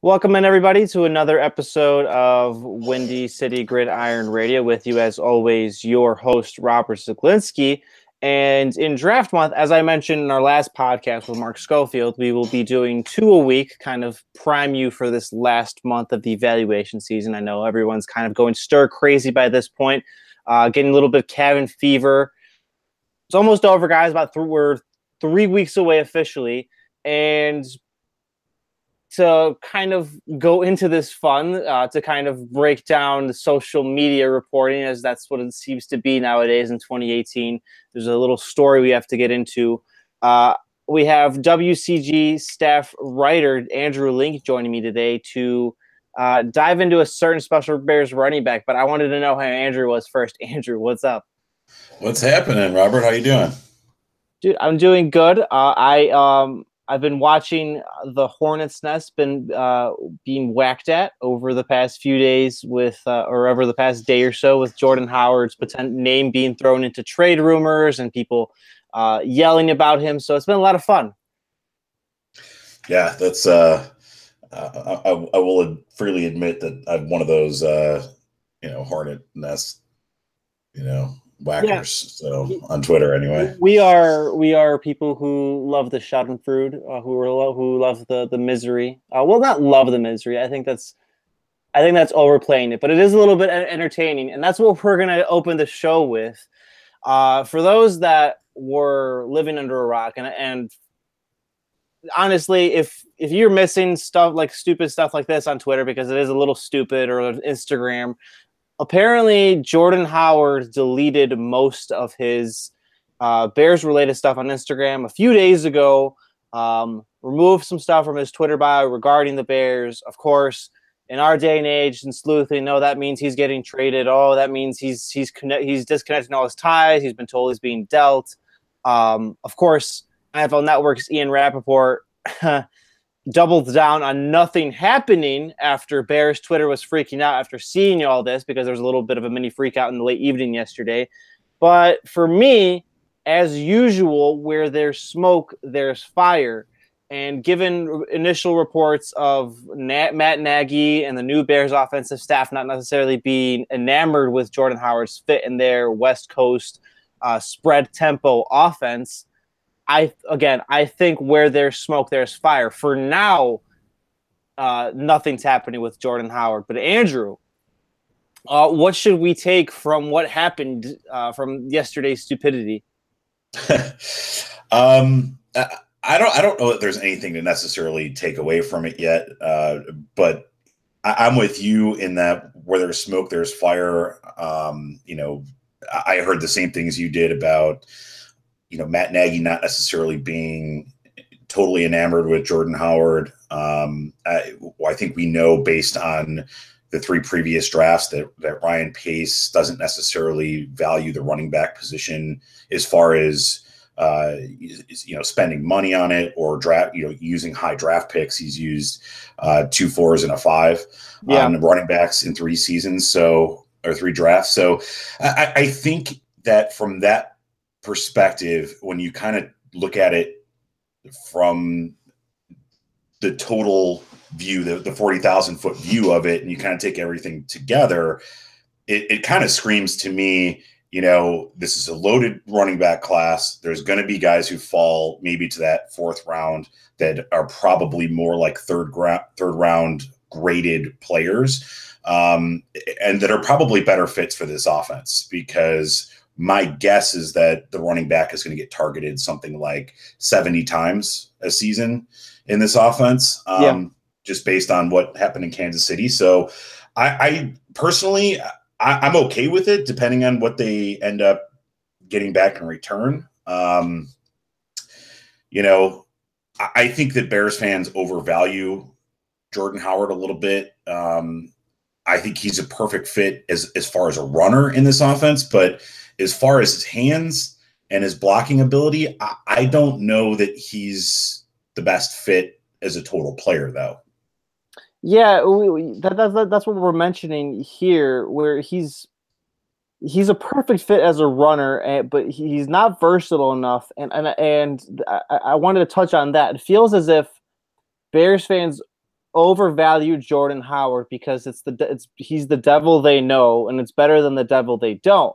Welcome in everybody to another episode of Windy City Gridiron Radio. With you, as always, your host Robert Zaglinski. And in draft month, as I mentioned in our last podcast with Mark Schofield, we will be doing 2 a week, kind of prime you for this last month of the evaluation season. I know everyone's kind of going stir crazy by this point, getting a little bit of cabin fever. It's almost over, guys. We're 3 weeks away officially, and to kind of go into this fun, to kind of break down the social media reporting, as that's what it seems to be nowadays in 2018. There's a little story we have to get into. We have WCG staff writer Andrew Link joining me today to dive into a certain special Bears running back, but I wanted to know how Andrew was first. Andrew, what's up? What's happening, Robert? How you doing? Dude, I'm doing good. I've been watching the Hornets' nest being whacked at over the past few days or over the past day or so with Jordan Howard's name being thrown into trade rumors and people yelling about him. So it's been a lot of fun. Yeah, that's I will freely admit that I'm one of those Hornet nest whackers. Yeah. So on Twitter anyway. We are people who love the schadenfreude, who love the misery. Well, not love the misery. I think that's overplaying it, but it is a little bit entertaining, and that's what we're gonna open the show with. For those that were living under a rock, and honestly, if you're missing stuff like stupid stuff like this on Twitter because it is a little stupid, or Instagram. Apparently, Jordan Howard deleted most of his Bears-related stuff on Instagram a few days ago, removed some stuff from his Twitter bio regarding the Bears. Of course, in our day and age, and sleuthing, no, that means he's getting traded. Oh, that means he's disconnecting all his ties. He's been told he's being dealt. Of course, NFL Network's Ian Rappaport doubled down on nothing happening after Bears Twitter was freaking out after seeing all this, because there was a little bit of a mini freak out in the late evening yesterday. But for me, as usual, where there's smoke, there's fire. And given initial reports of Matt Nagy and the new Bears offensive staff not necessarily being enamored with Jordan Howard's fit in their West Coast spread tempo offense, I think where there's smoke, there's fire. For now, nothing's happening with Jordan Howard. But Andrew, what should we take from what happened from yesterday's stupidity? I don't know that there's anything to necessarily take away from it yet. But I'm with you in that where there's smoke, there's fire. I heard the same things you did about Matt Nagy not necessarily being totally enamored with Jordan Howard. I think we know based on the 3 previous drafts that Ryan Pace doesn't necessarily value the running back position as far as spending money on it or using high draft picks. He's used 2 4s and a 5 on running backs in 3 seasons, or 3 drafts. So I think that from that perspective, when you kind of look at it from the total view, the 40,000 foot view of it, and you kind of take everything together, it kind of screams to me, this is a loaded running back class. There's going to be guys who fall maybe to that 4th round that are probably more like third round graded players, and that are probably better fits for this offense, because my guess is that the running back is going to get targeted something like 70 times a season in this offense, just based on what happened in Kansas City. So I personally, I'm okay with it, depending on what they end up getting back in return. I think that Bears fans overvalue Jordan Howard a little bit. I think he's a perfect fit as far as a runner in this offense, but as far as his hands and his blocking ability, I don't know that he's the best fit as a total player, though. Yeah, that's what we're mentioning here, where he's a perfect fit as a runner, but he's not versatile enough. And I wanted to touch on that. It feels as if Bears fans overvalue Jordan Howard because he's the devil they know, and it's better than the devil they don't.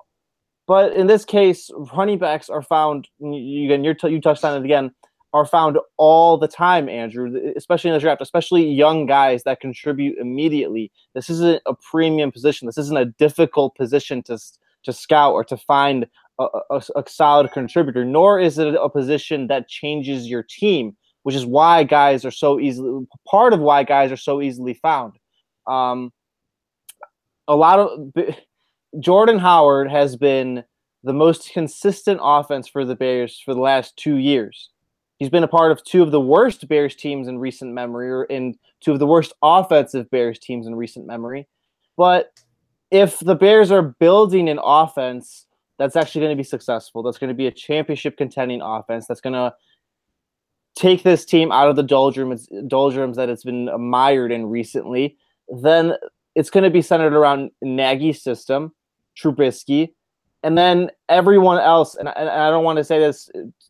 But in this case, running backs are found. Again, you touched on it again. Are found all the time, Andrew, especially in the draft, especially young guys that contribute immediately. This isn't a premium position. This isn't a difficult position to scout or to find a solid contributor, nor is it a position that changes your team, which is why guys are so easily part of why guys are so easily found. A lot of Jordan Howard has been the most consistent offense for the Bears for the last 2 years. He's been a part of two of the worst Bears teams in recent memory, or in two of the worst offensive Bears teams in recent memory. But if the Bears are building an offense that's actually going to be successful, that's going to be a championship contending offense, that's going to take this team out of the doldrums that it's been mired in recently, then it's going to be centered around Nagy's system, Trubisky, and then everyone else. And I don't want to say this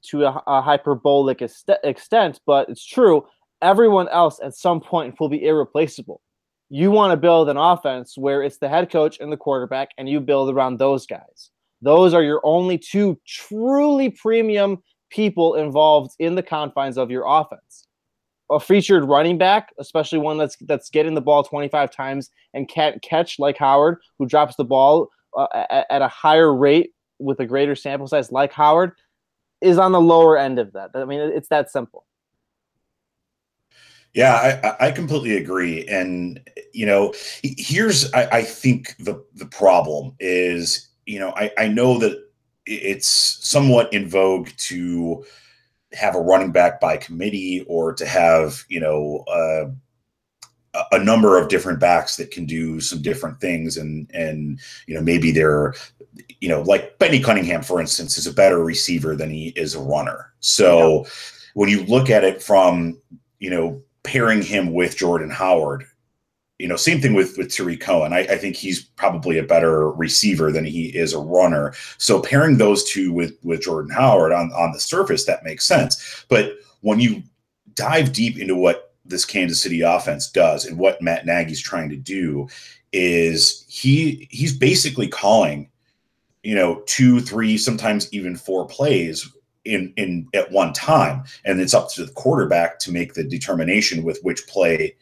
to a hyperbolic extent, but it's true. Everyone else at some point will be irreplaceable. You want to build an offense where it's the head coach and the quarterback, and you build around those guys. Those are your only two truly premium people involved in the confines of your offense. A featured running back, especially one that's getting the ball 25 times and can't catch like Howard, who drops the ball at a higher rate with a greater sample size like Howard, is on the lower end of that. I mean, it's that simple. Yeah, I completely agree. And, here's, I think the problem is, I know that it's somewhat in vogue to have a running back by committee, or to have, a number of different backs that can do some different things. And maybe they're, like Benny Cunningham, for instance, is a better receiver than he is a runner. So when you look at it from, pairing him with Jordan Howard, same thing with Tariq Cohen. I think he's probably a better receiver than he is a runner. So pairing those two with Jordan Howard on the surface, that makes sense. But when you dive deep into what this Kansas City offense does and what Matt Nagy's trying to do, is he's basically calling, 2, 3, sometimes even 4 plays in at one time, and it's up to the quarterback to make the determination with which play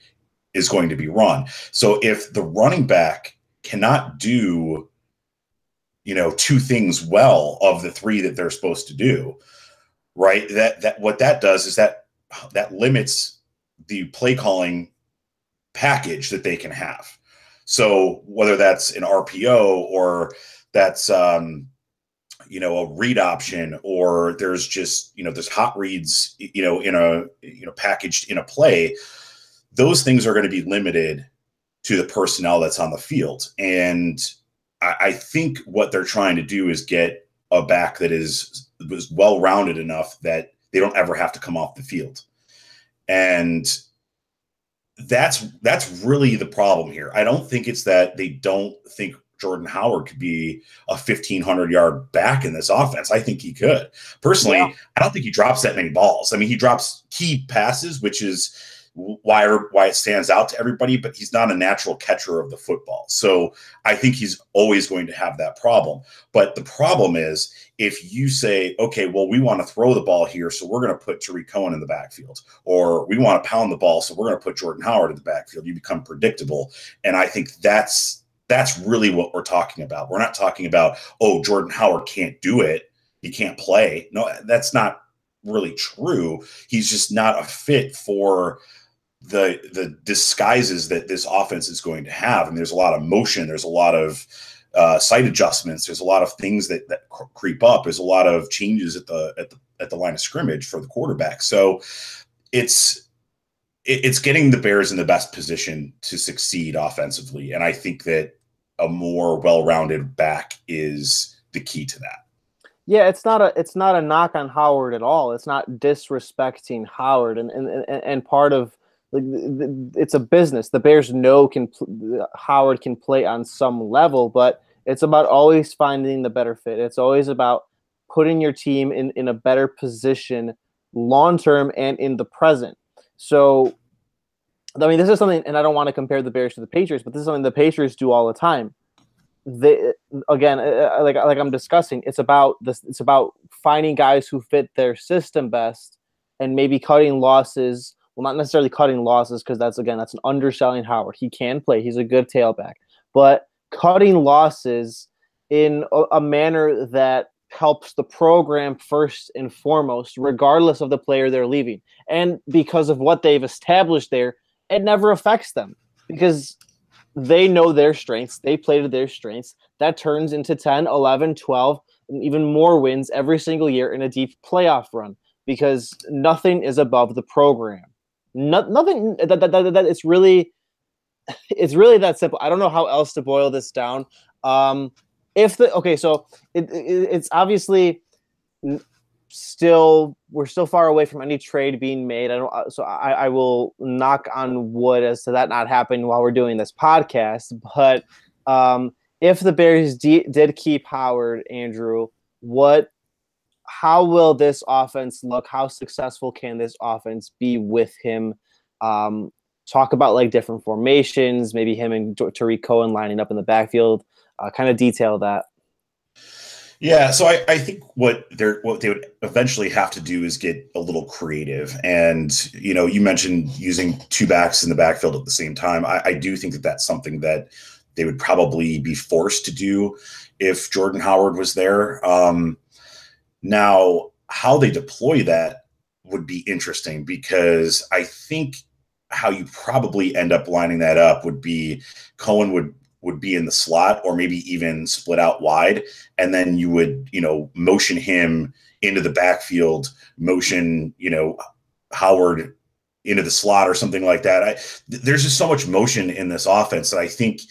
is going to be run. So if the running back cannot do, 2 things well of the 3 that they're supposed to do, right, that what that does is that limits the play calling package that they can have. So whether that's an RPO, or that's a read option, or there's just, there's hot reads, in a packaged in a play, those things are going to be limited to the personnel that's on the field. And I think what they're trying to do is get a back that was well-rounded enough that they don't ever have to come off the field. And that's really the problem here. I don't think it's that they don't think Jordan Howard could be a 1,500-yard back in this offense. I think he could. Personally, yeah. I don't think he drops that many balls. I mean, he drops key passes, which is why it stands out to everybody, but he's not a natural catcher of the football. So I think he's always going to have that problem. But the problem is, if you say, okay, well, we want to throw the ball here, so we're going to put Tariq Cohen in the backfield, or we want to pound the ball, so we're going to put Jordan Howard in the backfield, you become predictable. And I think that's really what we're talking about. We're not talking about, oh, Jordan Howard can't do it, he can't play. No, that's not really true. He's just not a fit for the disguises that this offense is going to have. And there's a lot of motion. There's a lot of sight adjustments. There's a lot of things that creep up. There's a lot of changes at the line of scrimmage for the quarterback. So it's getting the Bears in the best position to succeed offensively. And I think that a more well-rounded back is the key to that. Yeah, it's not a knock on Howard at all. It's not disrespecting Howard, and part of, like, it's a business. The Bears know Howard can play on some level, but it's about always finding the better fit. It's always about putting your team in a better position long term and in the present. So I mean, this is something, and I don't want to compare the Bears to the Patriots, but this is something the Patriots do all the time. They again, like I'm discussing, it's about this. It's about finding guys who fit their system best, and maybe cutting losses. Well, not necessarily cutting losses because that's an underselling Howard. He can play. He's a good tailback, but cutting losses in a manner that helps the program first and foremost, regardless of the player they're leaving, and because of what they've established there, it never affects them because they know their strengths. They play to their strengths. That turns into 10, 11, 12, and even more wins every single year in a deep playoff run because nothing is above the program. Nothing that it's really that simple. I don't know how else to boil this down. So it's obviously we're still far away from any trade being made. I will knock on wood as to that not happening while we're doing this podcast. But if the Bears did keep Howard, Andrew, how will this offense look? How successful can this offense be with him? Talk about like different formations, maybe him and Tariq Cohen lining up in the backfield. Kind of detail that. Yeah, so I think what they would eventually have to do is get a little creative. And, you mentioned using two backs in the backfield at the same time. I do think that that's something that they would probably be forced to do if Jordan Howard was there. Now, how they deploy that would be interesting because I think how you probably end up lining that up would be Cohen would be in the slot or maybe even split out wide. And then you would, motion him into the backfield, motion, Howard into the slot or something like that. There's just so much motion in this offense that I think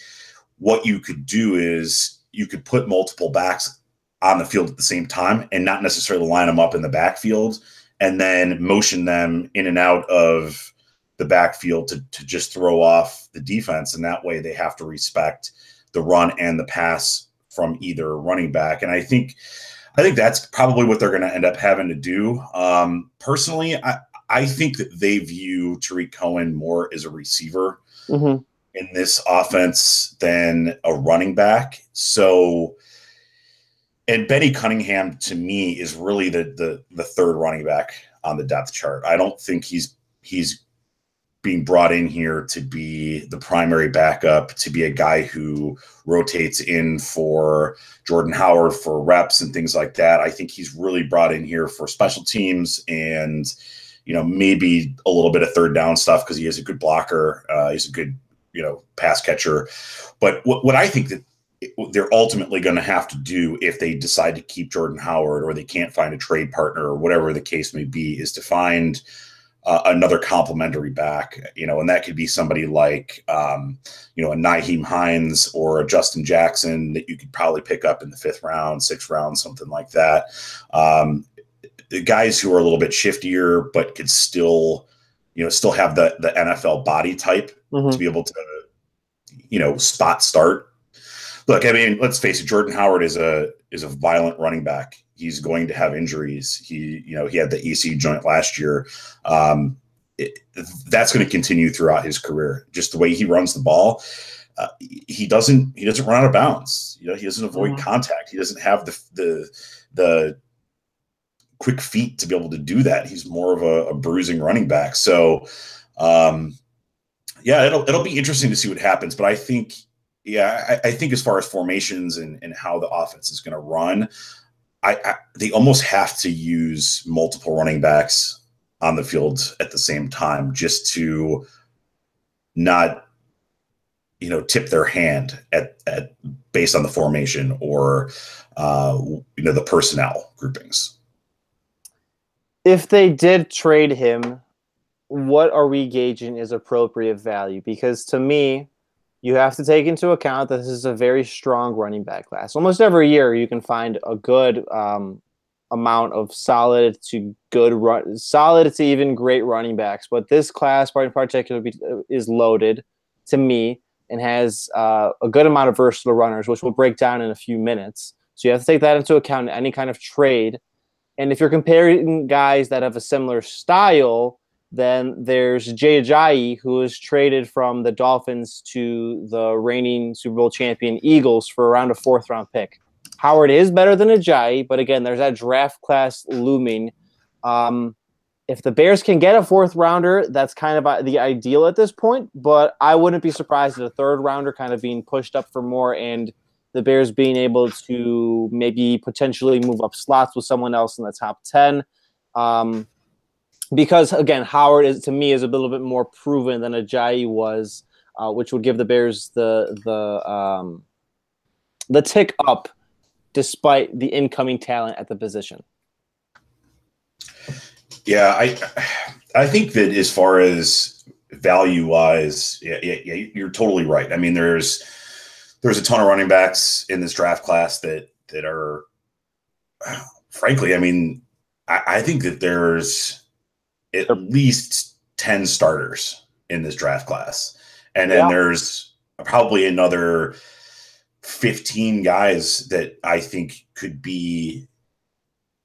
what you could do is you could put multiple backs on the field at the same time and not necessarily line them up in the backfield and then motion them in and out of the backfield to just throw off the defense. And that way they have to respect the run and the pass from either running back. And I think that's probably what they're going to end up having to do. Personally, I think that they view Tariq Cohen more as a receiver in this offense than a running back. So, and Benny Cunningham to me is really the third running back on the depth chart. I don't think he's being brought in here to be the primary backup, to be a guy who rotates in for Jordan Howard for reps and things like that. I think he's really brought in here for special teams and, maybe a little bit of third down stuff because he is a good blocker. He's a good, pass catcher. But what I think that they're ultimately going to have to do if they decide to keep Jordan Howard or they can't find a trade partner or whatever the case may be is to find another complementary back, and that could be somebody like, a Nyheim Hines or a Justin Jackson that you could probably pick up in the 5th round, 6th round, something like that. The guys who are a little bit shiftier, but could still have the NFL body type to be able to, spot start. Look, I mean, let's face it, Jordan Howard is a violent running back. He's going to have injuries. He had the EC joint last year. That's going to continue throughout his career. Just the way he runs the ball, he doesn't run out of bounds. He doesn't avoid contact. He doesn't have the quick feet to be able to do that. He's more of a bruising running back. So, it'll be interesting to see what happens. But I think, I think as far as formations and how the offense is going to run, they almost have to use multiple running backs on the field at the same time just to not, tip their hand at based on the formation or, the personnel groupings. If they did trade him, what are we gauging as appropriate value? Because to me, you have to take into account that this is a very strong running back class. Almost every year, you can find a good amount of solid to even great running backs. But this class, in particular, is loaded to me and has a good amount of versatile runners, which we'll break down in a few minutes. So you have to take that into account in any kind of trade. And if you're comparing guys that have a similar style, Then there's Jay Ajayi, who was traded from the Dolphins to the reigning Super Bowl champion Eagles for around a 4th-round pick. Howard is better than Ajayi, but again, there's that draft class looming. If the Bears can get a 4th-rounder, that's kind of the ideal at this point, but I wouldn't be surprised at a 3rd-rounder kind of being pushed up for more and the Bears being able to maybe potentially move up slots with someone else in the top 10. Because, again, Howard, to me, is a little bit more proven than Ajayi was, which would give the Bears the tick up despite the incoming talent at the position. Yeah, I think that as far as value-wise, yeah, you're totally right. I mean, there's a ton of running backs in this draft class that are, frankly, I mean, I think that there's at least 10 starters in this draft class. And then there's probably another 15 guys that I think could be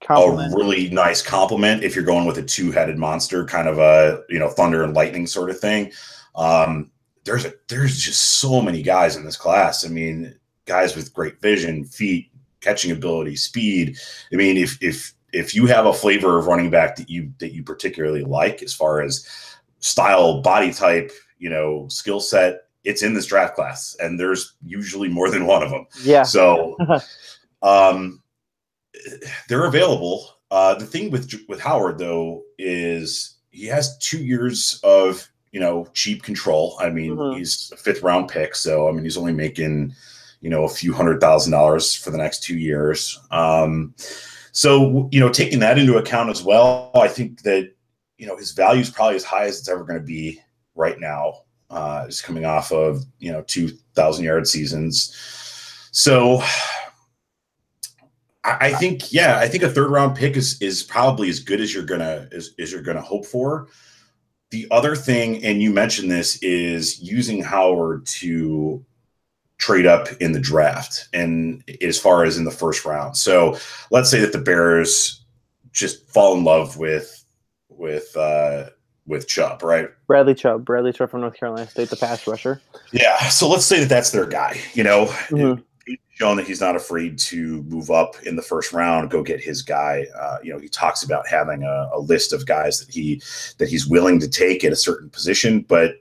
a really nice compliment if you're going with a 2-headed monster, kind of a, thunder and lightning sort of thing. There's just so many guys in this class. I mean, guys with great vision, feet, catching ability, speed. I mean, if you have a flavor of running back that you particularly like as far as style, body type, skill set, it's in this draft class, and there's usually more than one of them. Yeah. So, they're available. The thing with Howard though is he has 2 years of cheap control. I mean, he's a 5th-round pick, so I mean he's only making a few $100,000 for the next 2 years. So taking that into account as well, I think that his value is probably as high as it's ever going to be right now. He's coming off of 2,000-yard seasons, so. I think a 3rd-round pick is probably as good as you're gonna hope for. The other thing, and you mentioned this, is using Howard to trade up in the draft, and as far as in the 1st round. So let's say that the Bears just fall in love with Chubb, right? Bradley Chubb from North Carolina State, the pass rusher. Yeah. So let's say that that's their guy. He's shown that he's not afraid to move up in the 1st round, go get his guy. He talks about having a list of guys that he's willing to take at a certain position, but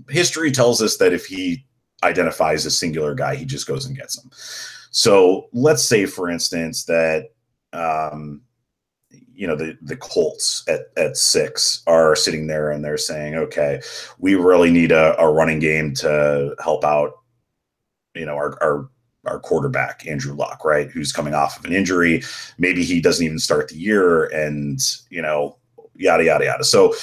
history tells us that if he identifies a singular guy, he just goes and gets him. So let's say, for instance, that the Colts at 6 are sitting there and they're saying, okay, we really need a running game to help out, our quarterback, Andrew Luck, right? Who's coming off of an injury. Maybe he doesn't even start the year, and, yada, yada, yada. So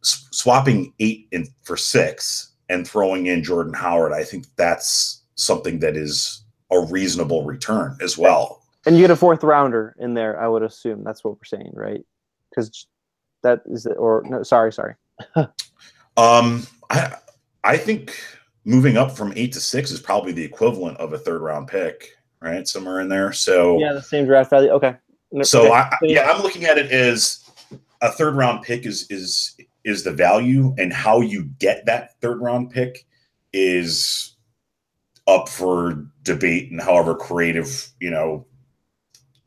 swapping 8 for 6 and throwing in Jordan Howard, I think that's something that is a reasonable return as well. And you get a 4th-rounder in there, I would assume. That's what we're saying, right? Because that is it. Or no, sorry. I think moving up from 8 to 6 is probably the equivalent of a 3rd-round pick, right? Somewhere in there. So yeah, the same draft value. Okay. So I'm looking at it as a 3rd-round pick is the value, and how you get that 3rd-round pick is up for debate, and however creative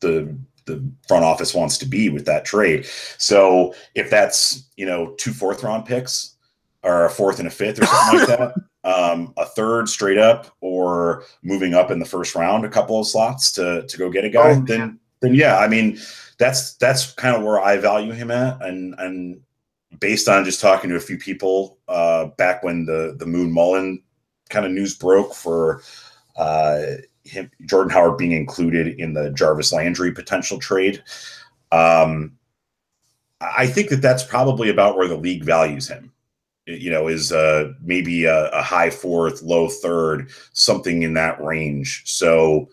the front office wants to be with that trade. So if that's 2 4th-round picks, or a 4th and a 5th or something like that, a 3rd straight up, or moving up in the 1st round a couple of slots to go get a guy, then yeah, I mean that's kind of where I value him at, and based on just talking to a few people back when the Moon Mullen kind of news broke for Jordan Howard being included in the Jarvis Landry potential trade, I think that's probably about where the league values him. Is maybe a high 4th, low 3rd, something in that range. So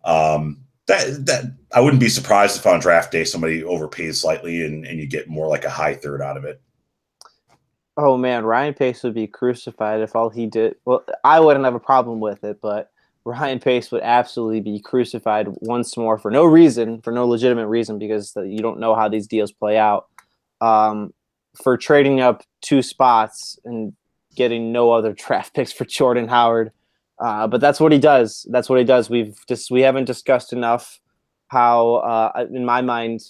that I wouldn't be surprised if on draft day somebody overpays slightly and you get more like a high 3rd out of it. Oh man, Ryan Pace would be crucified if all he did. Well, I wouldn't have a problem with it, but Ryan Pace would absolutely be crucified once more for no reason, for no legitimate reason, because you don't know how these deals play out. for trading up 2 spots and getting no other draft picks for Jordan Howard. But that's what he does. That's what he does. We haven't discussed enough how, in my mind,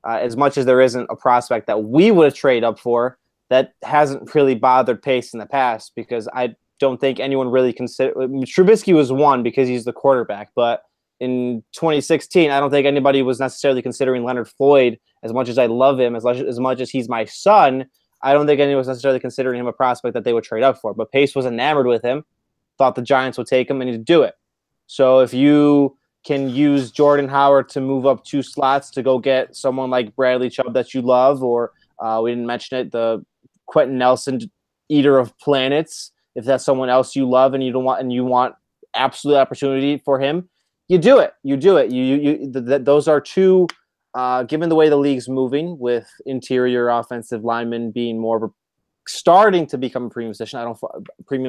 as much as there isn't a prospect that we would have traded up for, that hasn't really bothered Pace in the past, because I don't think anyone really considered. Trubisky was one because he's the quarterback, but in 2016, I don't think anybody was necessarily considering Leonard Floyd. As much as I love him, as much as he's my son, I don't think anyone was necessarily considering him a prospect that they would trade up for. But Pace was enamored with him, thought the Giants would take him, and he'd do it. So if you can use Jordan Howard to move up 2 slots to go get someone like Bradley Chubb that you love, or we didn't mention it, the Quentin Nelson, eater of planets, if that's someone else you love and you want absolute opportunity for him, you do it. Those are 2. Given the way the league's moving, with interior offensive linemen being more of a starting to become a premium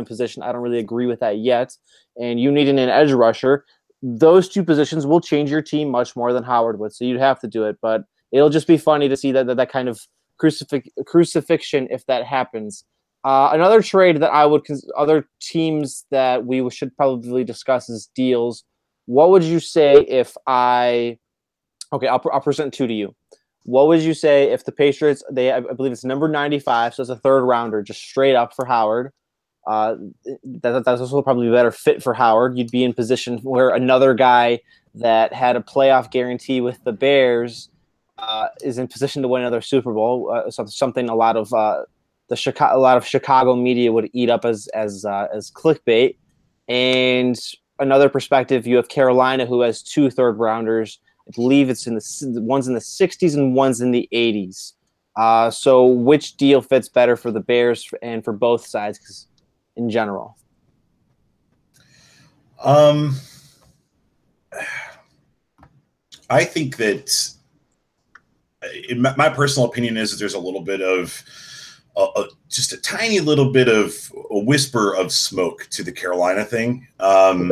position. I don't really agree with that yet. And you need an edge rusher. Those 2 positions will change your team much more than Howard would. So you'd have to do it, but it'll just be funny to see that kind of crucifixion if that happens. Another trade that other teams that we should probably discuss is deals. What would you say if I'll present 2 to you. What would you say if the Patriots, I believe it's number 95, so it's a 3rd rounder, just straight up for Howard. That's also probably a better fit for Howard. You'd be in position where another guy that had a playoff guarantee with the Bears is in position to win another Super Bowl. Something a lot of Chicago media would eat up as clickbait. And another perspective, you have Carolina, who has 2 3rd rounders. I believe it's one's in the 60s and one's in the 80s. So which deal fits better for the Bears and for both sides in general? I think that my personal opinion is that there's a little bit of just a tiny little bit of a whisper of smoke to the Carolina thing. Okay.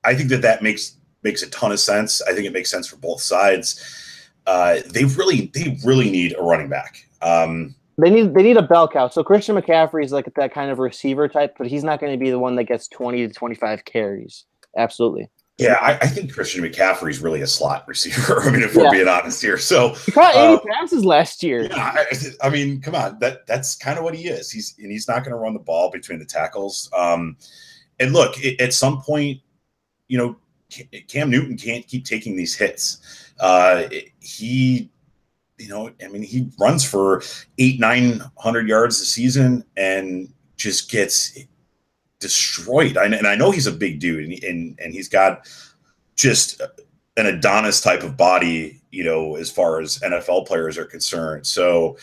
I think that makes a ton of sense. I think it makes sense for both sides. They really need a running back. They need a bell cow. So Christian McCaffrey is like that kind of receiver type, but he's not going to be the one that gets 20 to 25 carries. Absolutely. Yeah, I think Christian McCaffrey is really a slot receiver. I mean, if we're being honest here. So he caught 80 passes last year. Yeah, I mean, come on. That's kind of what he is. He's not going to run the ball between the tackles. And look, at some point, Cam Newton can't keep taking these hits. He runs for 800-900 yards a season and just gets destroyed. And I know he's a big dude, and he's got just an Adonis type of body, as far as NFL players are concerned. So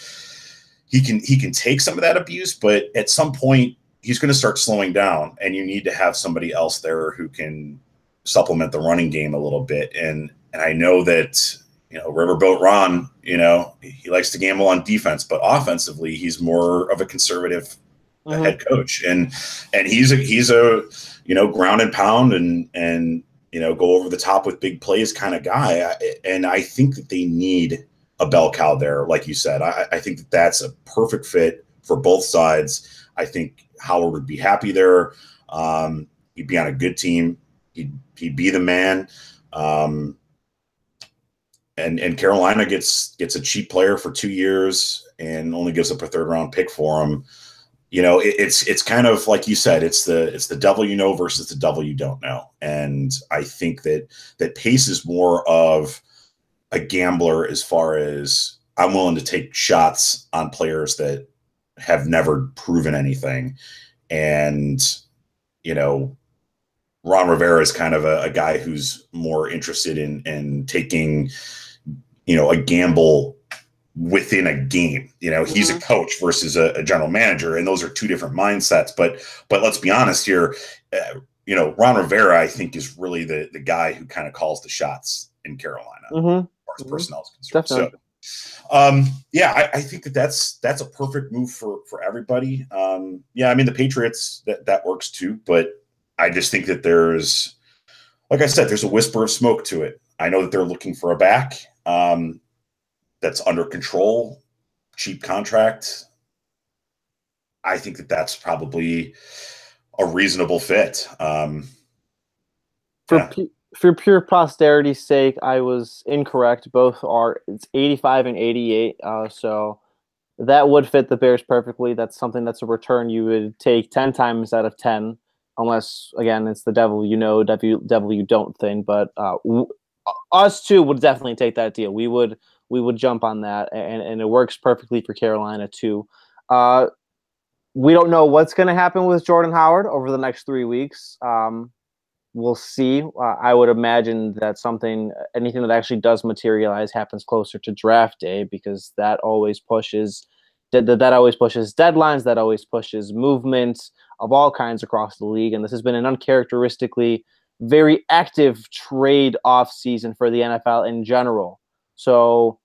he can take some of that abuse, but at some point he's going to start slowing down, and you need to have somebody else there who can supplement the running game a little bit. And I know that, Riverboat Ron, he likes to gamble on defense, but offensively he's more of a conservative head coach, and he's a ground and pound and go over the top with big plays kind of guy. And I think that they need a bell cow there, like you said. I think that that's a perfect fit for both sides. I think Howard would be happy there. He'd be on a good team. He'd be the man. And Carolina gets a cheap player for 2 years and only gives up a 3rd round pick for him. It's kind of like you said, it's the devil you know versus the devil you don't know. And I think that Pace is more of a gambler, as far as I'm willing to take shots on players that have never proven anything. And, Ron Rivera is kind of a guy who's more interested in taking, a gamble within a game. He's a coach versus a general manager, and those are 2 different mindsets. But let's be honest here. Ron Rivera, I think, is really the guy who kind of calls the shots in Carolina, as far as personnel is concerned. Definitely. So, I think that's a perfect move for everybody. The Patriots, that works too, but I just think that there's, like I said, there's a whisper of smoke to it. I know that they're looking for a back that's under control. cheap contract, I think that that's probably a reasonable fit. For for pure posterity's sake, I was incorrect. Both are it's 85 and 88. So that would fit the Bears perfectly. That's something that's a return you would take 10 times out of 10, unless again it's the devil devil you don't thing. But us two would definitely take that deal. We would jump on that, and it works perfectly for Carolina too. We don't know what's going to happen with Jordan Howard over the next 3 weeks. We'll see. I would imagine that anything that actually does materialize happens closer to draft day, because that always pushes deadlines, that always pushes movement of all kinds across the league. And this has been an uncharacteristically very active trade off season for the NFL in general. So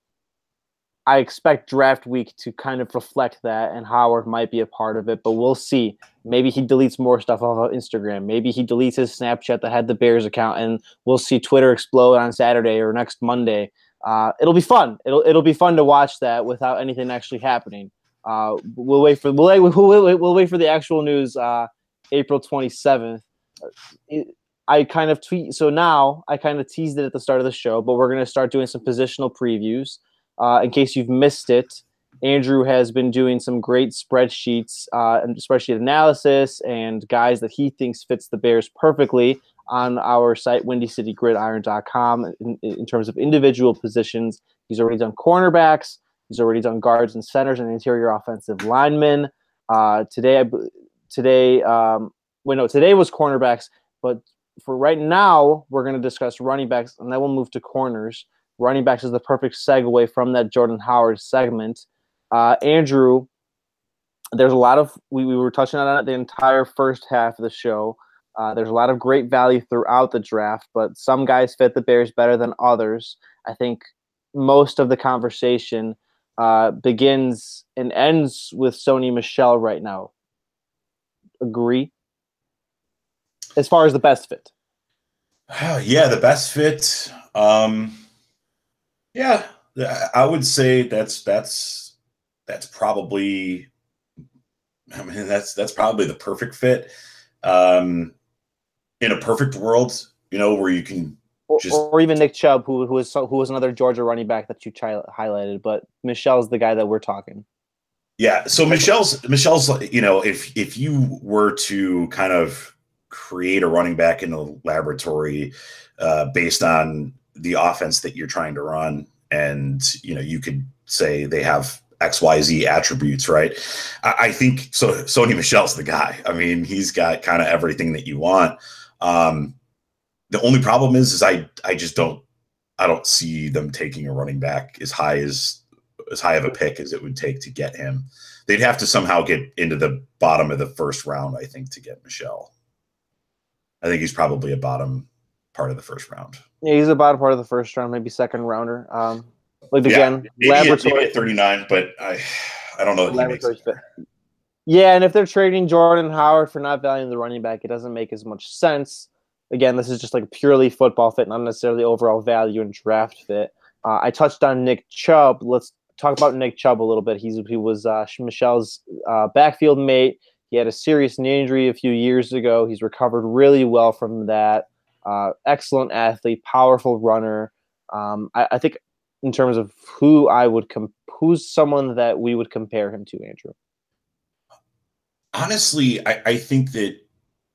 I expect draft week to kind of reflect that, and Howard might be a part of it, but we'll see. Maybe he deletes more stuff off of Instagram. Maybe he deletes his Snapchat that had the Bears account, and we'll see Twitter explode on Saturday or next Monday. It'll be fun. It'll be fun to watch that without anything actually happening. We'll wait for the actual news. April 27th. I kind of teased it at the start of the show, but we're going to start doing some positional previews. In case you've missed it, Andrew has been doing some great spreadsheets and spreadsheet analysis and guys that he thinks fits the Bears perfectly on our site, WindyCityGridiron.com, in terms of individual positions. He's already done cornerbacks. He's already done guards and centers and interior offensive linemen. Today was cornerbacks, but for right now, we're going to discuss running backs, and then we'll move to corners. Running backs is the perfect segue from that Jordan Howard segment. Andrew, there's a lot of we were touching on it the entire first half of the show. There's a lot of great value throughout the draft, but some guys fit the Bears better than others. I think most of the conversation begins and ends with Sony Michel right now. Agree? As far as the best fit. Yeah, the best fit. Yeah, I would say that's probably. I mean, that's probably the perfect fit. In a perfect world, where you can or even Nick Chubb, who was another Georgia running back that you highlighted, but Michel's the guy that we're talking. Yeah, so Michel's, if you were to kind of create a running back in the laboratory based on the offense that you're trying to run, and you could say they have XYZ attributes, right? I think so. Sony Michel's the guy. I mean, he's got kind of everything that you want. The only problem is I don't see them taking a running back as high of a pick as it would take to get him. They'd have to somehow get into the bottom of the first round, I think, to get Michel. I think he's probably a bottom part of the first round. Yeah, he's a bottom part of the first round, maybe second rounder. Maybe at 39, but I don't know that he makes it. Yeah, and if they're trading Jordan Howard for not valuing the running back, it doesn't make as much sense. Again, this is just like a purely football fit, not necessarily overall value and draft fit. I touched on Nick Chubb. Let's talk about Nick Chubb a little bit. He was Michel's backfield mate. He had a serious knee injury a few years ago. He's recovered really well from that. Excellent athlete, powerful runner. I think in terms of who's someone that we would compare him to, Andrew? Honestly, I think that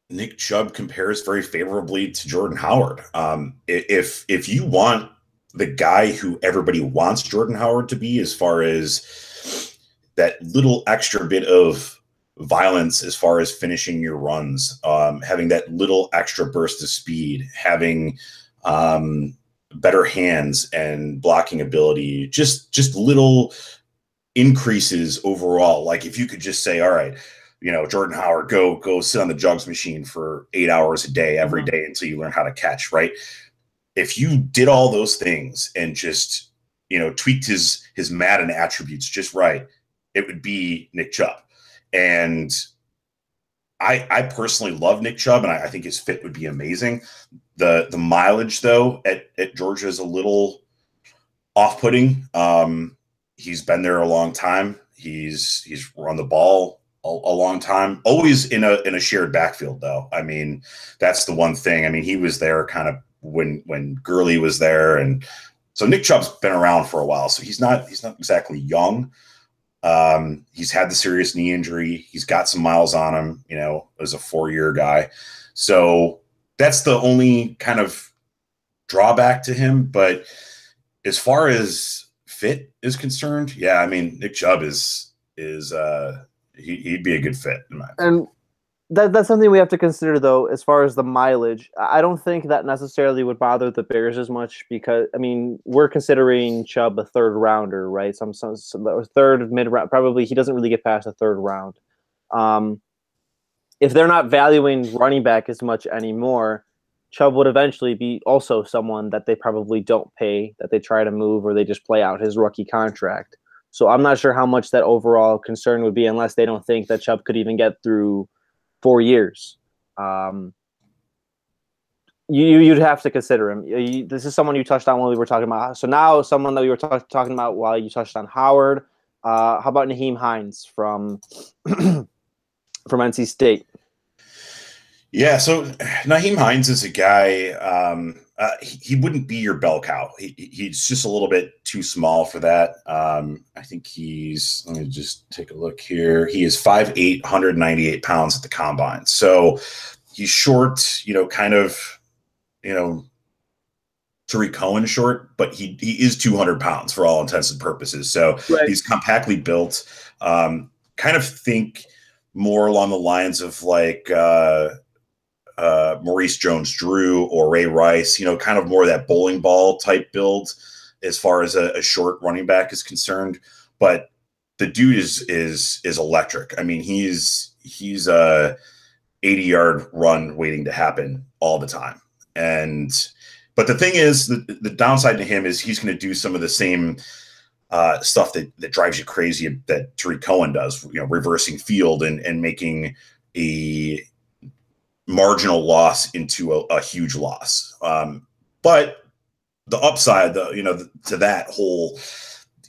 Nick Chubb compares very favorably to Jordan Howard. If you want the guy who everybody wants Jordan Howard to be, as far as that little extra bit of violence as far as finishing your runs, having that little extra burst of speed, having better hands and blocking ability, just little increases overall. Like if you could just say, all right, Jordan Howard, go sit on the jugs machine for 8 hours a day, every day until you learn how to catch, right? If you did all those things and just, tweaked his Madden attributes just right, it would be Nick Chubb. And I personally love Nick Chubb, and I think his fit would be amazing. The mileage, though, at Georgia is a little off-putting. He's been there a long time. He's run the ball a long time. Always in a shared backfield, though. I mean, that's the one thing. I mean, he was there kind of when Gurley was there, and so Nick Chubb's been around for a while. So he's not exactly young. He's had the serious knee injury. He's got some miles on him. You know, as a 4-year guy. So that's the only kind of drawback to him. But as far as fit is concerned, yeah, I mean, Nick Chubb he'd be a good fit in my opinion. And that's something we have to consider, though, as far as the mileage. I don't think that necessarily would bother the Bears as much because, I mean, we're considering Chubb a third rounder, right? Some third mid round. Probably he doesn't really get past a third round. If they're not valuing running back as much anymore, Chubb would eventually be also someone that they probably don't pay, that they try to move, or they just play out his rookie contract. So I'm not sure how much that overall concern would be unless they don't think that Chubb could even get through 4 years. You'd have to consider him. This is someone you touched on when we were talking about. So now someone that we were talking about while you touched on Howard. How about Nyheim Hines from from NC State? Yeah, so Nyheim Hines is a guy. He wouldn't be your bell cow. He's just a little bit too small for that. I think let me just take a look here. He is 5'8", 198 pounds at the combine. So he's short, kind of, Tariq Cohen short, but he is 200 pounds for all intents and purposes. So right. He's compactly built. Kind of think more along the lines of like Maurice Jones-Drew or Ray Rice, kind of more of that bowling ball type build as far as a short running back is concerned. But the dude is electric. I mean, he's a 80-yard run waiting to happen all the time. But the thing is, the downside to him is he's going to do some of the same stuff that drives you crazy that Tariq Cohen does, reversing field and making a marginal loss into a huge loss. But the upside, to that whole,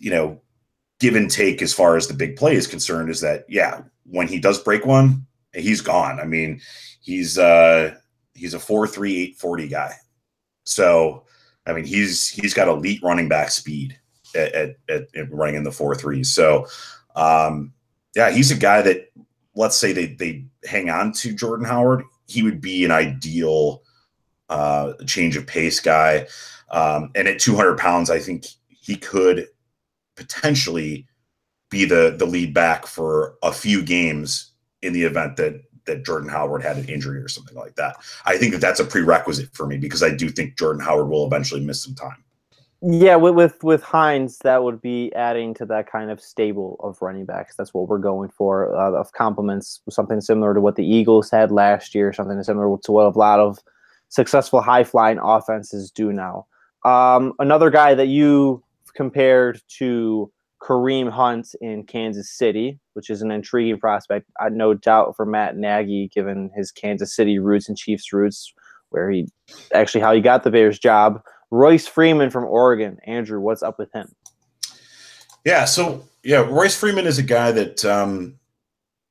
give and take as far as the big play is concerned is that, yeah, when he does break one, he's gone. I mean, he's a 4.3, 840 guy. So, I mean, he's got elite running back speed at running in the 4.3s. So, yeah, he's a guy that, let's say they hang on to Jordan Howard, he would be an ideal change of pace guy. And at 200 pounds, I think he could potentially be the lead back for a few games in the event that Jordan Howard had an injury or something like that. I think that's a prerequisite for me because I do think Jordan Howard will eventually miss some time. Yeah, with Hines, that would be adding to that kind of stable of running backs. That's what we're going for, of complements, something similar to what the Eagles had last year, something similar to what a lot of successful high-flying offenses do now. Another guy that you compared to Kareem Hunt in Kansas City, which is an intriguing prospect, no doubt for Matt Nagy, given his Kansas City roots and Chiefs roots, where how he got the Bears job. Royce Freeman from Oregon. Andrew, what's up with him? Yeah, so Royce Freeman is a guy that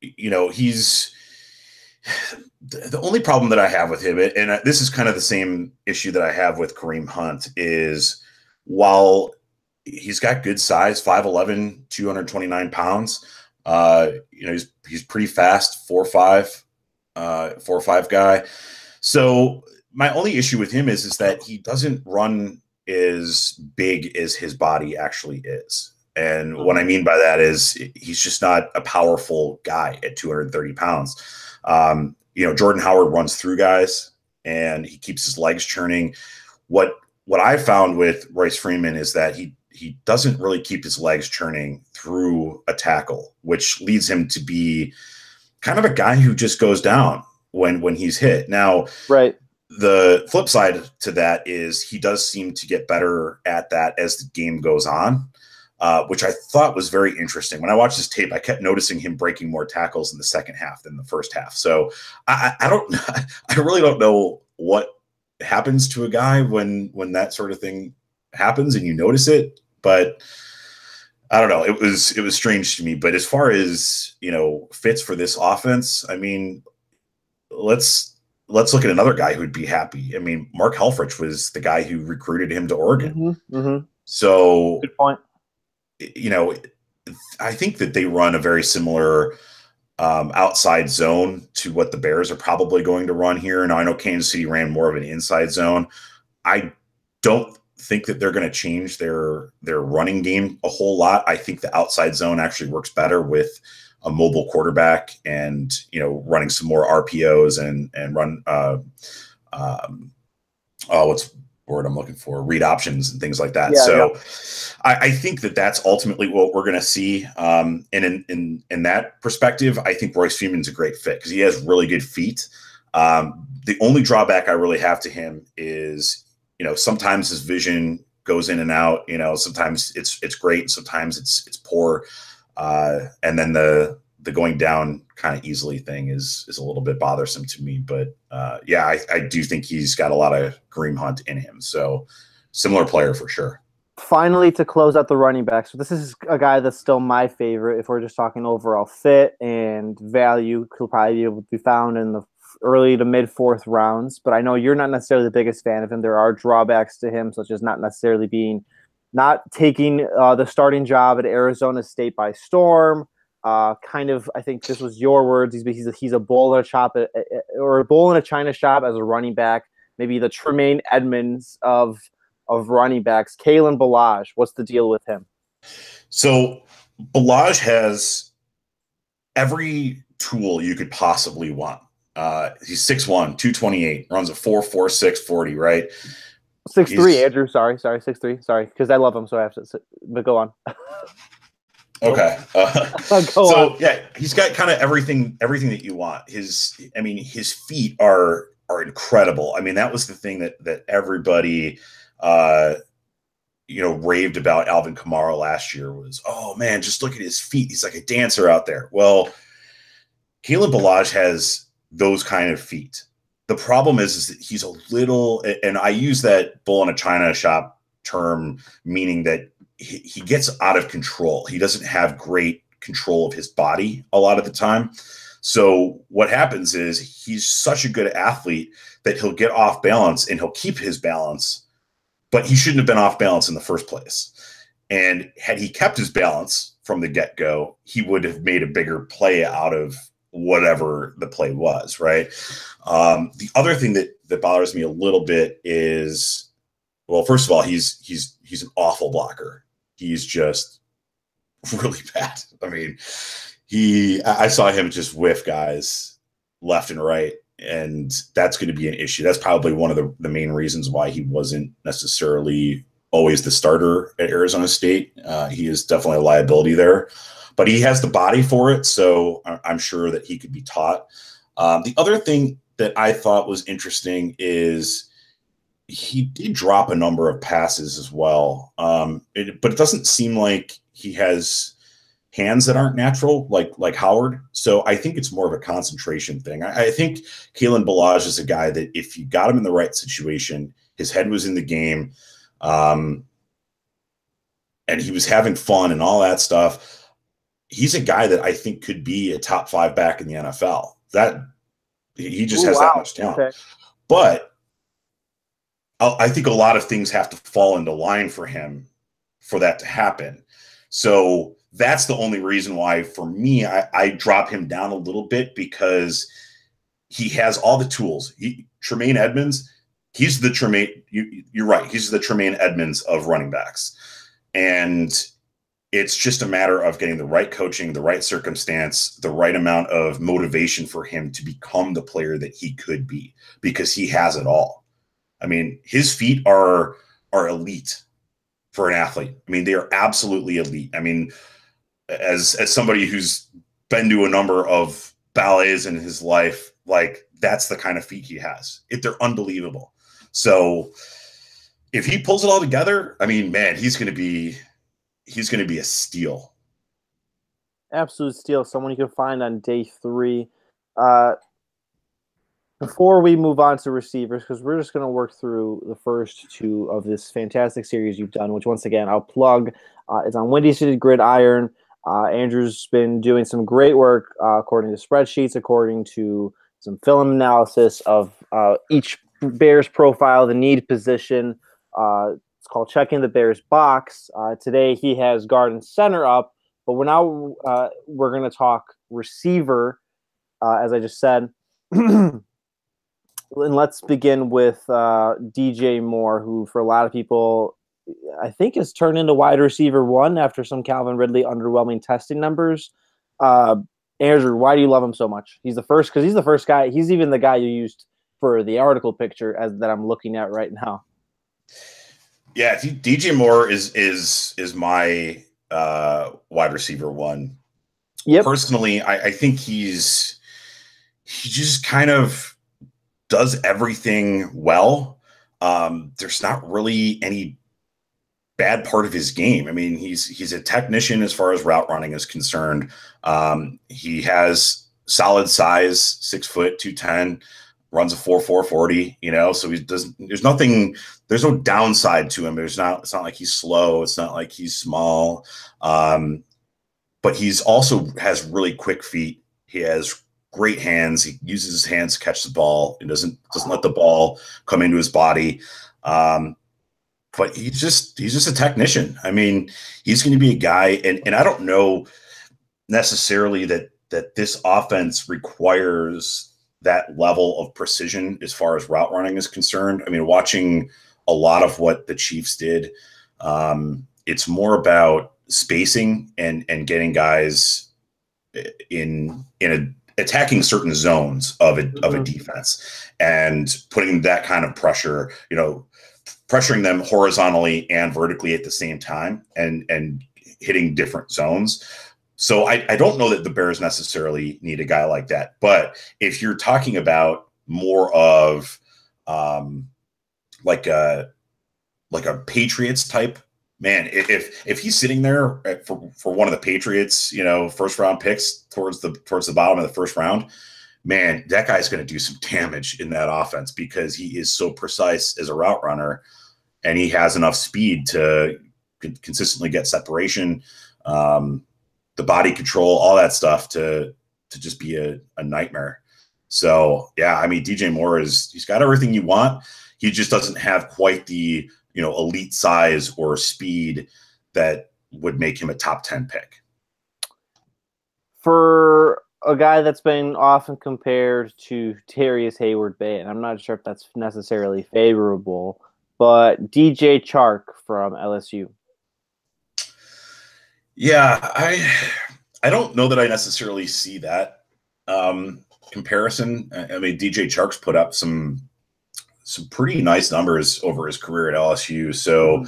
he's the only problem that I have with him, and this is kind of the same issue that I have with Kareem Hunt, is while he's got good size, 5'11", 229 pounds, he's pretty fast, 4'5" guy. So my only issue with him is that he doesn't run as big as his body actually is. And what I mean by that is he's just not a powerful guy at 230 pounds. Jordan Howard runs through guys and he keeps his legs churning. What I found with Royce Freeman is that he doesn't really keep his legs churning through a tackle, which leads him to be kind of a guy who just goes down when he's hit. Now, right. The flip side to that is he does seem to get better at that as the game goes on, which I thought was very interesting. When I watched this tape, I kept noticing him breaking more tackles in the second half than the first half. So I really don't know what happens to a guy when that sort of thing happens and you notice it. But I don't know. It was strange to me. But as far as fits for this offense, I mean, let's look at another guy who'd be happy. I mean, Mark Helfrich was the guy who recruited him to Oregon. So, Good point. you know, I think that they run a very similar outside zone to what the Bears are probably going to run here. Now, I know Kansas City ran more of an inside zone. I don't think that they're going to change their running game a whole lot. I think the outside zone actually works better with a mobile quarterback and running some more RPOs and run what's the word I'm looking for, read options and things like that. Yeah, So yeah. I think that that's ultimately what we're going to see. And in that perspective, I think Royce Freeman's a great fit because he has really good feet. The only drawback I really have to him is, sometimes his vision goes in and out. Sometimes it's great, sometimes it's poor. And then the going down kind of easily thing is a little bit bothersome to me. But yeah, I do think he's got a lot of Kareem Hunt in him. So similar player for sure. Finally, to close out the running backs, so this is a guy that's still my favorite. If we're just talking overall fit and value, he'll probably be able to be found in the early to mid fourth rounds. But I know you're not necessarily the biggest fan of him. There are drawbacks to him, such as not taking the starting job at Arizona State by storm. I think this was your words. He's a bull in a shop, or a bull in a china shop as a running back. Maybe the Tremaine Edmonds of running backs. Kalen Ballage, what's the deal with him? So Ballage has every tool you could possibly want. He's 6'1", 228, runs a 4.46 40, right? 6'3", Andrew. Sorry, 6'3". Sorry, because I love him, so I have to. But go on. Okay. Go on. Yeah, he's got kind of everything that you want. His feet are incredible. I mean, that was the thing that everybody raved about Alvin Kamara last year was, oh man, just look at his feet. He's like a dancer out there. Well, Kalen Ballage has those kind of feet. The problem is that he's a little, and I use that bull in a china shop term, meaning that he gets out of control. He doesn't have great control of his body a lot of the time. So what happens is he's such a good athlete that he'll get off balance and he'll keep his balance, but he shouldn't have been off balance in the first place. And had he kept his balance from the get-go, he would have made a bigger play out of whatever the play was, right? The other thing that bothers me a little bit is, well, first of all, he's an awful blocker. He's just really bad. I mean, I saw him just whiff guys left and right, and that's going to be an issue. That's probably one of the main reasons why he wasn't necessarily always the starter at Arizona State. He is definitely a liability there, but he has the body for it, so I'm sure that he could be taught. The other thing that I thought was interesting is he did drop a number of passes as well, but it doesn't seem like he has hands that aren't natural, like Howard. So I think it's more of a concentration thing. I think Kalen Ballage is a guy that if you got him in the right situation, his head was in the game, and he was having fun and all that stuff. He's a guy that I think could be a top 5 back in the NFL. That he just has that much talent. Okay. But I think a lot of things have to fall into line for him for that to happen. So that's the only reason why, for me, I drop him down a little bit, because he has all the tools. Tremaine Edmonds, he's the Tremaine. You're right. He's the Tremaine Edmonds of running backs. And it's just a matter of getting the right coaching, the right circumstance, the right amount of motivation for him to become the player that he could be, because he has it all. I mean, his feet are elite for an athlete. I mean, they are absolutely elite. I mean, as somebody who's been to a number of ballets in his life, like, that's the kind of feet he has. They're unbelievable. So if he pulls it all together, I mean, man, he's going to be a steal. Absolute steal. Someone you can find on day 3. Before we move on to receivers, because we're just going to work through the first two of this fantastic series you've done, which once again I'll plug. It's on Windy City Gridiron. Andrew's been doing some great work according to spreadsheets, according to some film analysis of each Bears profile, the need position. It's called Checking the Bears Box. Today he has guard and center up, but we're going to talk receiver, as I just said. And let's begin with DJ Moore, who for a lot of people, I think, has turned into wide receiver one after some Calvin Ridley underwhelming testing numbers. Andrew, why do you love him so much? He's the first guy. He's even the guy you used for the article picture that I'm looking at right now. Yeah, DJ Moore is my wide receiver one. Yep. Personally, I think he just kind of does everything well. There's not really any bad part of his game. I mean, he's a technician as far as route running is concerned. He has solid size, 6 foot, 210, runs a 4.40, so there's no downside to him. It's not like he's slow. It's not like he's small. But he's also has really quick feet. He has great hands. He uses his hands to catch the ball and doesn't let the ball come into his body. But he's just a technician. I mean, he's going to be a guy, and I don't know necessarily that this offense requires that level of precision as far as route running is concerned. I mean, watching a lot of what the Chiefs did, it's more about spacing and getting guys in attacking certain zones of a defense and putting that kind of pressure, pressuring them horizontally and vertically at the same time and hitting different zones. So I don't know that the Bears necessarily need a guy like that. But if you're talking about more of like a Patriots type, man, if he's sitting there for one of the Patriots, first round picks towards the bottom of the first round, man, that guy's going to do some damage in that offense because he is so precise as a route runner, and he has enough speed to consistently get separation, the body control, all that stuff to just be a nightmare. So yeah, I mean, DJ Moore he's got everything you want. He just doesn't have quite the elite size or speed that would make him a top 10 pick. For a guy that's been often compared to Darius Hayward-Bay, and I'm not sure if that's necessarily favorable, but DJ Chark from LSU. Yeah, I don't know that I necessarily see that comparison. I mean, DJ Chark's put up some pretty nice numbers over his career at LSU. So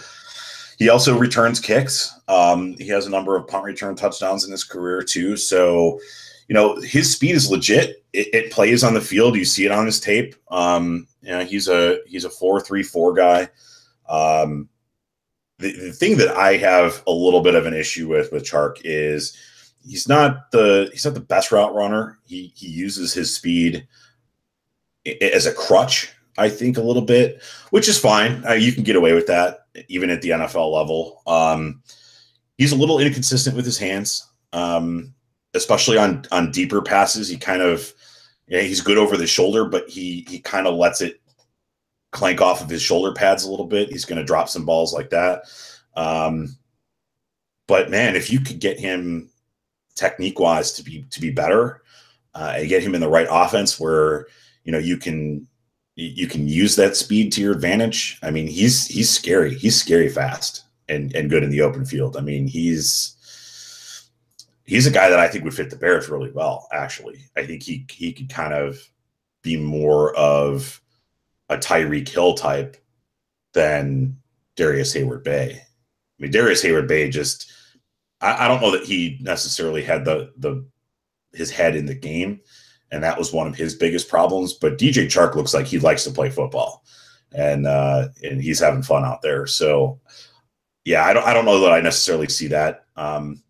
he also returns kicks. He has a number of punt return touchdowns in his career too. So, his speed is legit. It plays on the field. You see it on his tape. He's a 4.34 guy. The thing that I have a little bit of an issue with Chark is he's not the best route runner. He uses his speed as a crutch, I think, a little bit, which is fine. You can get away with that even at the NFL level. He's a little inconsistent with his hands, especially on deeper passes. He kind of, he's good over the shoulder, but he kind of lets it clank off of his shoulder pads a little bit. He's going to drop some balls like that. But man, if you could get him technique wise to be better, and get him in the right offense where, you can use that speed to your advantage. I mean, he's scary. He's scary fast and good in the open field. I mean, he's a guy that I think would fit the Bears really well, actually. I think he could kind of be more of a Tyreek Hill type than Darius Hayward-Bay. I mean, Darius Hayward-Bay just, I don't know that he necessarily had his head in the game, and that was one of his biggest problems. But DJ Chark looks like he likes to play football, and he's having fun out there. So yeah, I don't know that I necessarily see that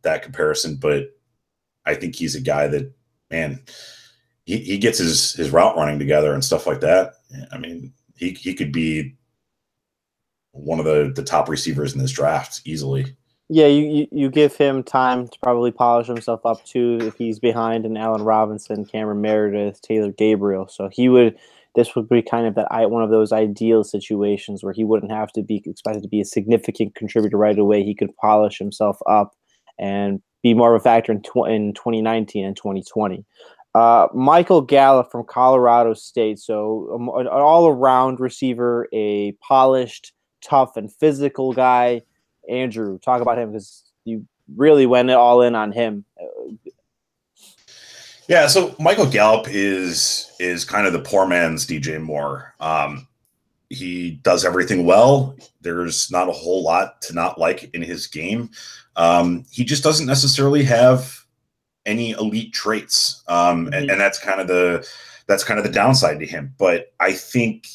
comparison, but I think he's a guy that, man, he gets his route running together and stuff like that. I mean, he could be one of the top receivers in this draft easily. Yeah, you give him time to probably polish himself up too if he's behind in Allen Robinson, Cameron Meredith, Taylor Gabriel. So this would be kind of one of those ideal situations where he wouldn't have to be expected to be a significant contributor right away. He could polish himself up and be more of a factor in 2019 and 2020. Michael Gallup from Colorado State. So an all-around receiver, a polished, tough, and physical guy. Andrew, talk about him because you really went all in on him. Yeah, so Michael Gallup is kind of the poor man's DJ Moore. He does everything well. There's not a whole lot to not like in his game. He just doesn't necessarily have any elite traits, and that's kind of the downside to him. But I think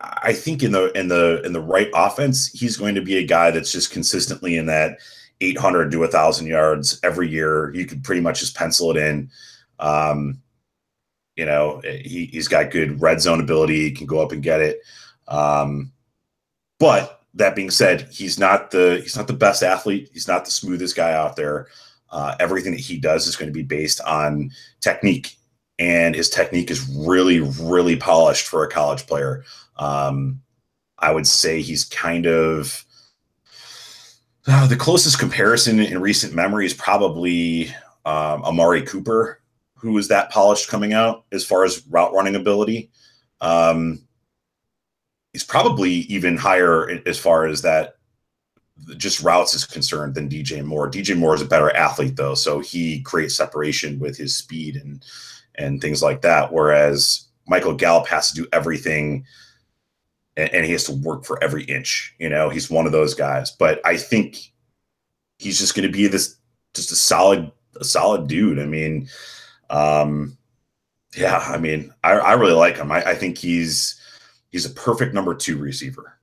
in the right offense, he's going to be a guy that's just consistently in that 800 to 1,000 yards every year. You could pretty much just pencil it in. He's got good red zone ability. He can go up and get it. But that being said, he's not the best athlete. He's not the smoothest guy out there. Everything that he does is going to be based on technique, and his technique is really, really polished for a college player. I would say he's kind of the closest comparison in recent memory is probably Amari Cooper, who was that polished coming out as far as route running ability. He's probably even higher as far as that just routes is concerned than DJ Moore. DJ Moore is a better athlete though, so he creates separation with his speed and things like that. Whereas Michael Gallup has to do everything, and he has to work for every inch. He's one of those guys. But I think he's just going to be just a solid dude. I mean, I really like him. I think he's a perfect number 2 receiver.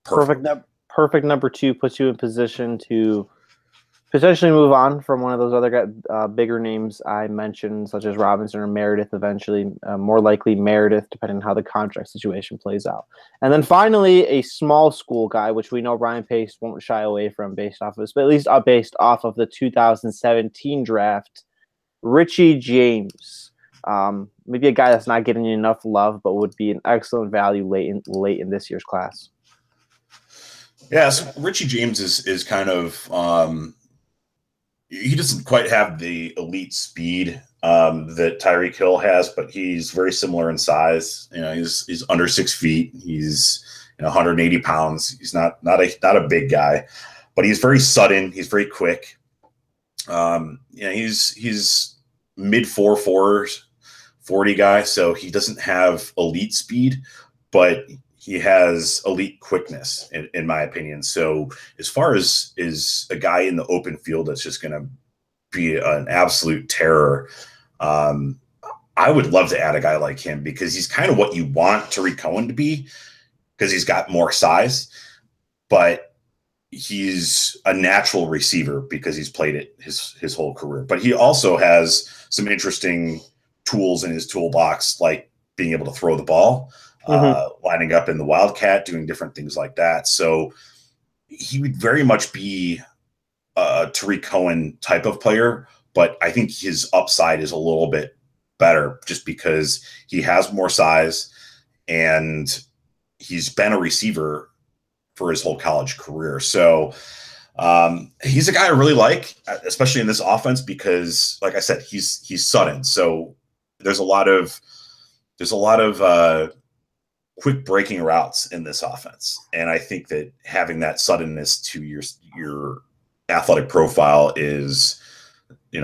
Perfect number 2 puts you in position to potentially move on from one of those other bigger names I mentioned, such as Robinson or Meredith eventually. More likely Meredith, depending on how the contract situation plays out. And then finally, a small school guy, which we know Ryan Pace won't shy away from based off of this, but at least based off of the 2017 draft, Richie James. Maybe a guy that's not getting enough love, but would be an excellent value late in this year's class. Yeah, so Richie James is kind of he doesn't quite have the elite speed that Tyreek Hill has, but he's very similar in size. He's under 6 feet. He's 180 pounds. He's not a big guy, but he's very sudden. He's very quick. He's mid 4.4s, 40 guy, so he doesn't have elite speed, but he has elite quickness, in my opinion. So as far as is a guy in the open field that's just going to be an absolute terror, I would love to add a guy like him because he's kind of what you want Tariq Cohen to be because he's got more size, but he's a natural receiver because he's played it his whole career. But he also has some interesting tools in his toolbox, like being able to throw the ball. Lining up in the Wildcat, doing different things like that. So he would very much be a Tariq Cohen type of player, but I think his upside is a little bit better just because he has more size and he's been a receiver for his whole college career. So he's a guy I really like, especially in this offense, because like I said, he's sudden. So there's a lot of quick breaking routes in this offense. And I think that having that suddenness to your athletic profile is,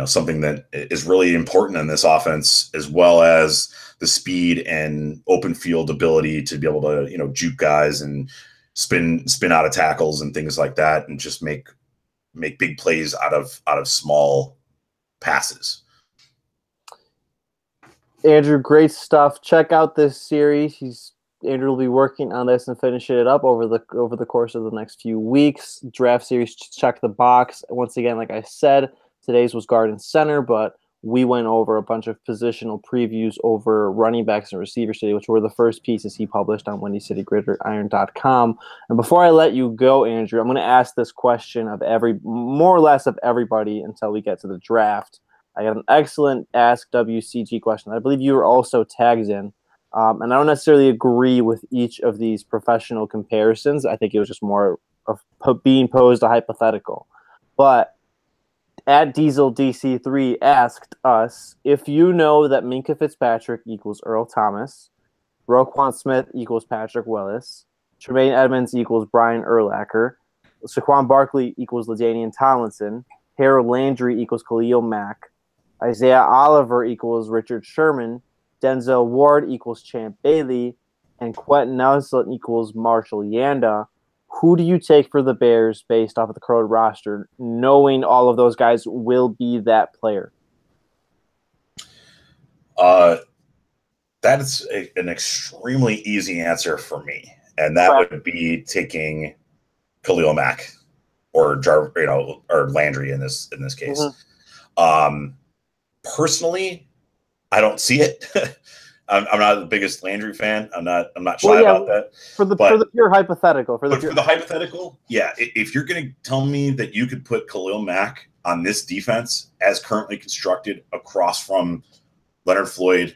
something that is really important in this offense, as well as the speed and open field ability to be able to, juke guys and spin out of tackles and things like that, and just make big plays out of small passes. Andrew, great stuff. Check out this series. Andrew will be working on this and finishing it up over the course of the next few weeks. Draft series, check the box. Once again, like I said, today's was guard and center, but we went over a bunch of positional previews over running backs and receiver city, which were the first pieces he published on WindyCityGridiron.com. And before I let you go, Andrew, I'm going to ask this question of more or less of everybody until we get to the draft. I got an excellent Ask WCG question. I believe you were also tagged in. And I don't necessarily agree with each of these professional comparisons. I think it was just more of being posed a hypothetical. But at Diesel DC3 asked us, if you know that Minkah Fitzpatrick equals Earl Thomas, Roquan Smith equals Patrick Willis, Tremaine Edmonds equals Brian Urlacher, Saquon Barkley equals LaDainian Tomlinson, Harold Landry equals Khalil Mack, Isaiah Oliver equals Richard Sherman, Denzel Ward equals Champ Bailey, and Quentin Nelson equals Marshall Yanda, who do you take for the Bears based off of the current roster, knowing all of those guys will be that player? That is an extremely easy answer for me, and that would be taking Khalil Mack or or Landry in this case. Mm-hmm. Personally, I don't see it. I'm not the biggest Landry fan. I'm not shy about that. For the pure hypothetical. For the hypothetical, yeah. If you're going to tell me that you could put Khalil Mack on this defense as currently constructed across from Leonard Floyd,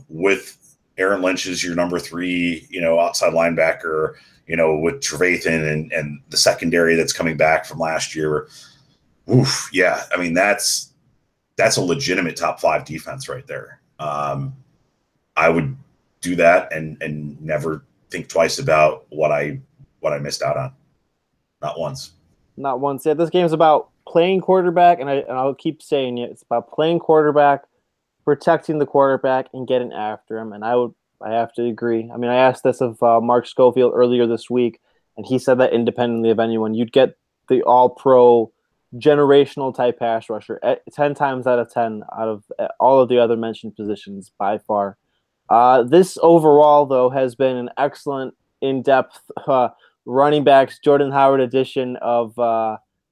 with Aaron Lynch as your number 3, outside linebacker, with Trevathan and the secondary that's coming back from last year. Oof, yeah. I mean, that's a legitimate top 5 defense right there. I would do that and never think twice about what I missed out on. Not once. Not once. Yeah, this game is about playing quarterback, and I'll keep saying it. It's about playing quarterback, protecting the quarterback, and getting after him. And I have to agree. I mean, I asked this of Mark Schofield earlier this week, and he said that independently of anyone, you'd get the all-pro generational type pass rusher 10 times out of 10 out of all of the other mentioned positions by far. This overall, though, has been an excellent, in-depth running backs Jordan Howard edition of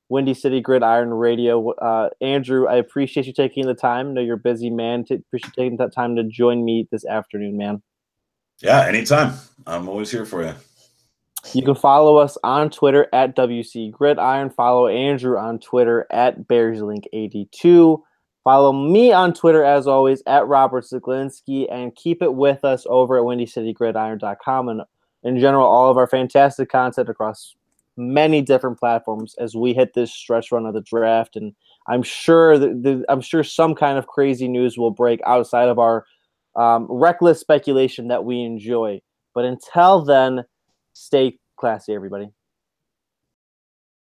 Windy City Gridiron Radio. Andrew, I appreciate you taking the time. I know you're a busy man. Appreciate taking that time to join me this afternoon, man. Yeah, anytime. I'm always here for you. You can follow us on Twitter at WC Gridiron. Follow Andrew on Twitter at BearsLink82. Follow me on Twitter, as always, at Robert Zaglinski, and keep it with us over at WindyCityGridiron.com and, in general, all of our fantastic content across many different platforms as we hit this stretch run of the draft. And I'm sure I'm sure some kind of crazy news will break outside of our reckless speculation that we enjoy. But until then, stay classy, everybody.